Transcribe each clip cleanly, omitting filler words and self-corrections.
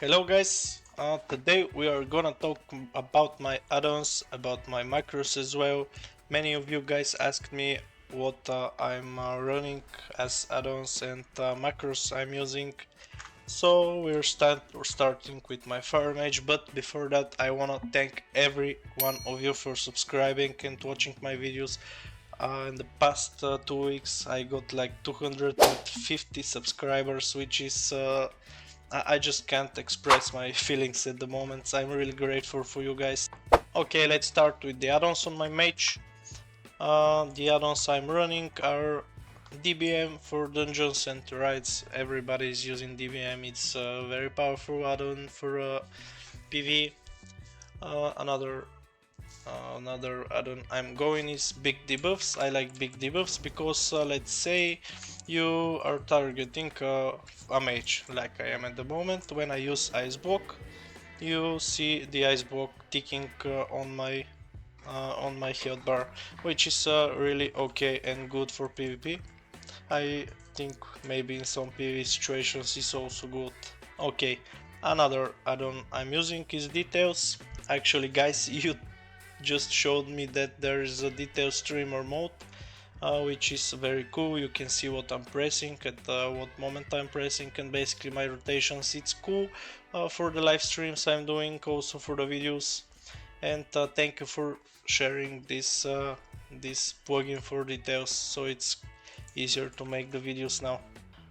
Hello guys, today we are gonna talk about my add-ons, about my macros as well. Many of you guys asked me what I'm running as add-ons and macros I'm using. So we're starting with my fire mage, but before that I wanna thank every one of you for subscribing and watching my videos. In the past 2 weeks I got like 250 subscribers, which is I just can't express my feelings at the moment. I'm really grateful for you guys. Okay, let's start with the add-ons on my mage. The add-ons I'm running are DBM for dungeons and raids. Everybody is using DBM. It's a very powerful add-on for PV. Another add-on I'm going is big debuffs. I like big debuffs because let's say you are targeting a mage like I am at the moment. When I use ice block, you see the ice block ticking on my health bar, which is really okay and good for PvP. I think maybe in some PvP situations it's also good. Okay, another add-on I'm using is details. Actually guys, you just showed me that there is a detail streamer mode, which is very cool. You can see what I'm pressing at what moment I'm pressing and basically my rotations. It's cool for the live streams I'm doing, also for the videos. And thank you for sharing this this plugin for details, so it's easier to make the videos now.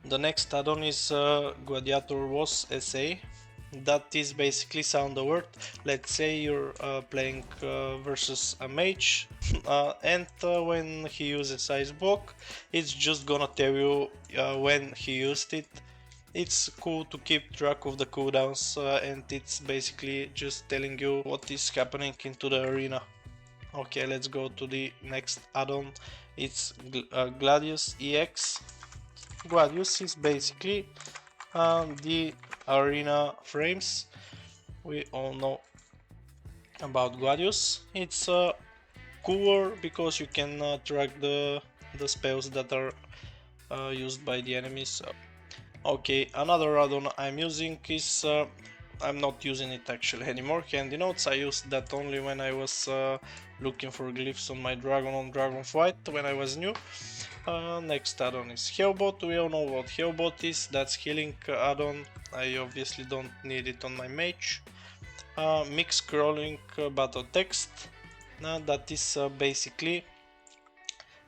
The next add-on is GladiatorlosSa. That is basically sound alert. Let's say you're playing versus a mage and when he uses ice block, it's just gonna tell you when he used it. It's cool to keep track of the cooldowns and it's basically just telling you what is happening into the arena. Okay, let's go to the next add-on. It's Gladius EX. Gladius is basically the arena frames. We all know about Gladius. It's cooler because you can track the spells that are used by the enemies. Okay, another add-on I'm using is I'm not using it actually anymore. Handy notes. I used that only when I was looking for glyphs on my dragon on Dragonflight when I was new. Next add-on is Hellbot. We all know what Hellbot is. That's healing add-on. I obviously don't need it on my mage. Mix scrolling battle text. That is basically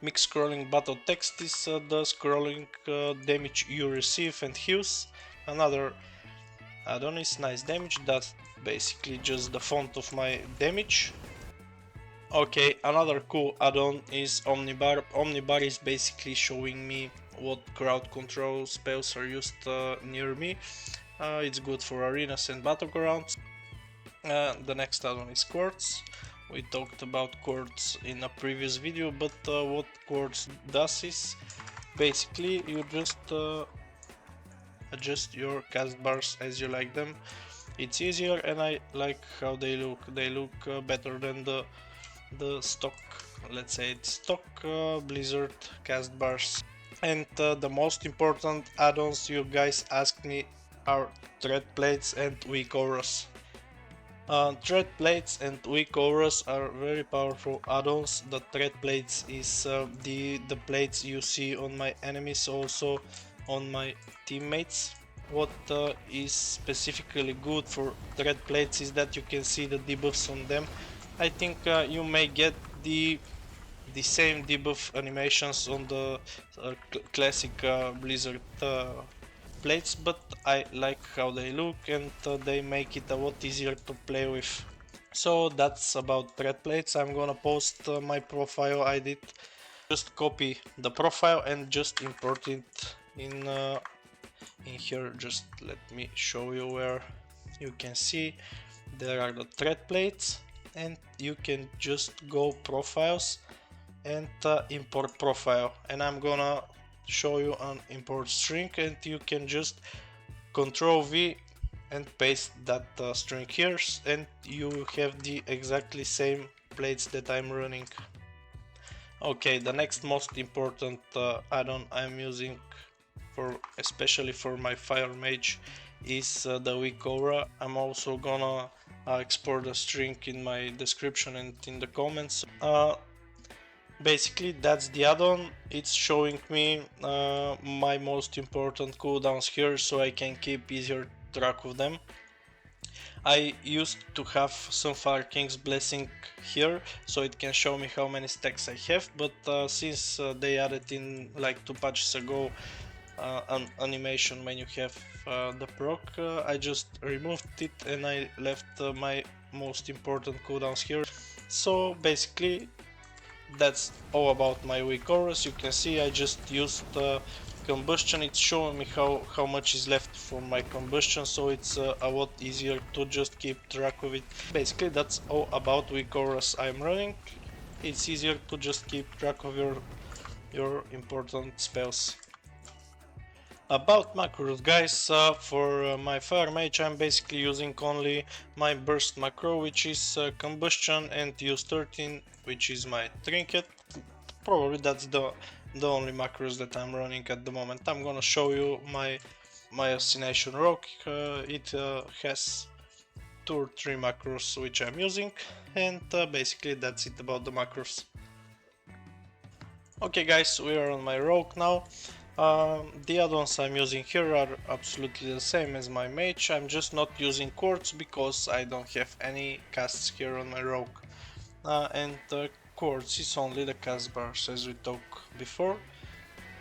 mix scrolling battle text is the scrolling damage you receive and heals. Another add-on is nice damage. That's basically just the font of my damage. Okay, another cool add-on is Omnibar. Omnibar is basically showing me what crowd control spells are used near me. It's good for arenas and battlegrounds. The next add-on is Quartz. We talked about Quartz in a previous video, but what Quartz does is basically you just adjust your cast bars as you like them. It's easier and I like how they look. They look better than the stock, let's say it's stock Blizzard cast bars. And the most important add-ons you guys asked me are thread plates and weak auras. Thread plates and weak auras are very powerful add-ons. The thread plates is the plates you see on my enemies, also on my teammates. What is specifically good for thread plates is that you can see the debuffs on them. I think you may get the same debuff animations on the classic Blizzard plates, but I like how they look and they make it a lot easier to play with. So that's about thread plates. I'm gonna post my profile I did. Just copy the profile and just import it in here. Just let me show you where you can see there are the thread plates, and you can just go profiles and import profile, and I'm gonna show you an import string and you can just Ctrl V and paste that string here and you have the exactly same plates that I'm running. Okay, the next most important add-on I'm using for especially for my fire mage is the weak aura. I'm also gonna export the string in my description and in the comments. Basically that's the add-on. It's showing me my most important cooldowns here, so I can keep easier track of them. I used to have Sunfire King's Blessing here, so it can show me how many stacks I have, but since they added in like 2 patches ago an animation when you have the proc, I just removed it and I left my most important cooldowns here. So basically that's all about my weak auras. You can see I just used combustion. It's showing me how much is left for my combustion, so it's a lot easier to just keep track of it. Basically that's all about weak auras I'm running. It's easier to just keep track of your important spells. About macros, guys, for my fire mage I'm basically using only my burst macro, which is combustion, and use 13, which is my trinket. Probably that's the only macros that I'm running at the moment. I'm gonna show you my Assassination Rogue. It has 2 or 3 macros which I'm using, and basically that's it about the macros. Okay guys, we are on my rogue now. The add-ons I'm using here are absolutely the same as my mage. I'm just not using Quartz because I don't have any casts here on my rogue. And Quartz is only the cast bars as we talked before.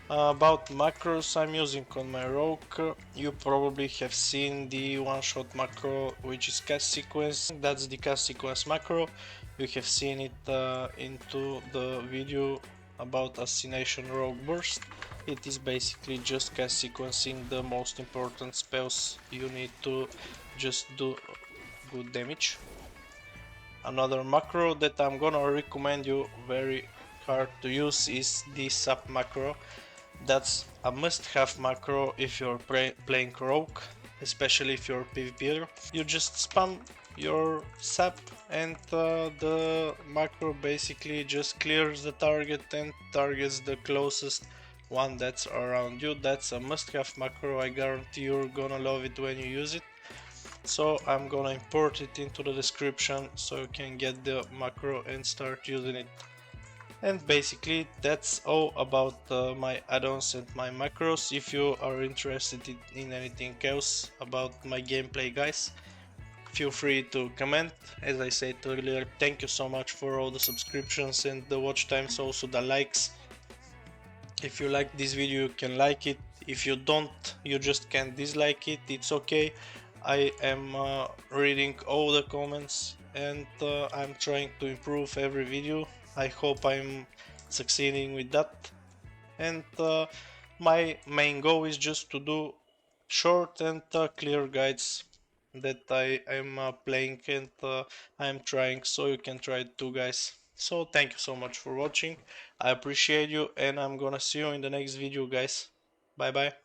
About macros I'm using on my rogue, you probably have seen the one-shot macro, which is cast sequence. That's the cast sequence macro. You have seen it into the video about Assassination Rogue Burst. It is basically just cast sequencing the most important spells you need to just do good damage. Another macro that I'm gonna recommend you very hard to use is the sap macro. That's a must-have macro if you're playing rogue, especially if you're PvPer. You just spam your sap and the macro basically just clears the target and targets the closest one that's around you. That's a must-have macro. I guarantee you're gonna love it when you use it. So I'm gonna import it into the description so you can get the macro and start using it. And basically that's all about my add-ons and my macros. If you are interested in anything else about my gameplay, guys, feel free to comment. As I said earlier, thank you so much for all the subscriptions and the watch times, also the likes. If you like this video you can like it, if you don't you just can dislike it, it's okay. I am reading all the comments and I'm trying to improve every video. I hope I'm succeeding with that, and my main goal is just to do short and clear guides that I am playing, and I am trying, so you can try it too, guys. So thank you so much for watching, I appreciate you, and I'm gonna see you in the next video, guys. Bye bye.